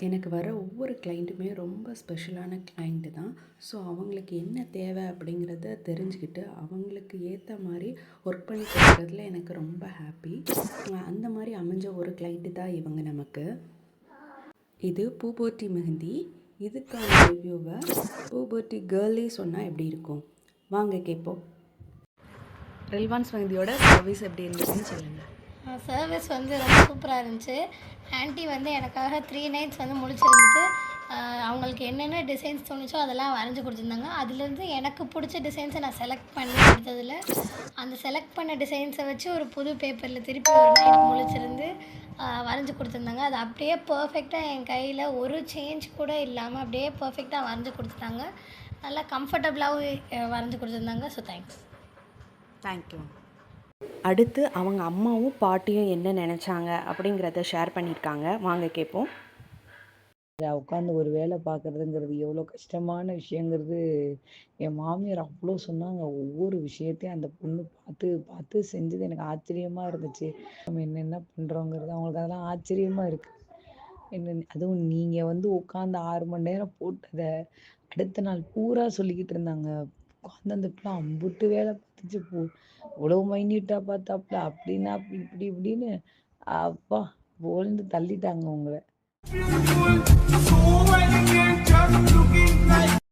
எனக்கு வர ஒவ்வொரு கிளைண்ட்டுமே ரொம்ப ஸ்பெஷலான கிளைண்ட்டு தான். ஸோ அவங்களுக்கு என்ன தேவை அப்படிங்கிறத தெரிஞ்சுக்கிட்டு, அவங்களுக்கு ஏற்ற மாதிரி ஒர்க் பண்ணி கொடுக்குறதுல எனக்கு ரொம்ப ஹாப்பி. அந்த மாதிரி அமைஞ்ச ஒரு கிளைண்ட்டு தான் இவங்க நமக்கு. இது பூபோட்டி மெஹந்தி. இதுக்கான ரிவ்யூவை பூபோட்டி கேர்ளே சொன்னால் எப்படி இருக்கும்? வாங்க கேட்போம். ரெல்வான்ஸ் மெஹந்தியோட சர்வீஸ் எப்படி இருந்துச்சுன்னு சொல்லுங்கள். சர்வீஸ் வந்து ரொம்ப சூப்பராக இருந்துச்சு. ஆன்ட்டி வந்து எனக்காக 3 நைட்ஸ் வந்து முழிச்சிருந்துட்டு அவங்களுக்கு என்னென்ன டிசைன்ஸ் தோணுச்சோ அதெல்லாம் வரைஞ்சி கொடுத்துருந்தாங்க. அதுலேருந்து எனக்கு பிடிச்ச டிசைன்ஸை நான் செலக்ட் பண்ணி கொடுத்ததில் அந்த செலக்ட் பண்ண டிசைன்ஸை வச்சு ஒரு புது பேப்பரில் திருப்பி ஒரு நைட் முழிச்சிருந்து வரைஞ்சி கொடுத்துருந்தாங்க. அது அப்படியே பர்ஃபெக்டாக என் கையில் ஒரு சேஞ்ச் கூட இல்லாமல் அப்படியே பர்ஃபெக்டாக வரைஞ்சி கொடுத்துட்டாங்க. நல்லா கம்ஃபர்டபுளாகவும் வரைஞ்சி கொடுத்துருந்தாங்க. So thank you. அடுத்து அவங்க அம்மாவும் பாட்டியும் என்ன நினச்சாங்க அப்படிங்கிறத ஷேர் பண்ணியிருக்காங்க. வாங்க கேட்போம். உட்காந்து ஒரு வேலை பார்க்குறதுங்கிறது எவ்வளோ கஷ்டமான விஷயங்கிறது என் மாமியார் அவ்வளோ சொன்னாங்க. ஒவ்வொரு விஷயத்தையும் அந்த பொண்ணு பார்த்து பார்த்து செஞ்சது எனக்கு ஆச்சரியமாக இருந்துச்சு. நம்ம என்னென்ன பண்ணுறோங்கிறது அவங்களுக்கு அதெல்லாம் ஆச்சரியமாக இருக்குது. அதுவும் நீங்கள் வந்து உட்காந்து 6 மணி நேரம் போட்டதை அடுத்த நாள் பூரா சொல்லிக்கிட்டு இருந்தாங்க. உட்காந்து அந்த பிள்ளை அம்புட்டு வேலை பார்த்துச்சு. இவ்வளோ மைன்யூட்டாக பார்த்தாப்புல அப்படின்னா அப்படி இப்படி இப்படின்னு அப்பா போல்ந்து தள்ளிட்டாங்க உங்களை.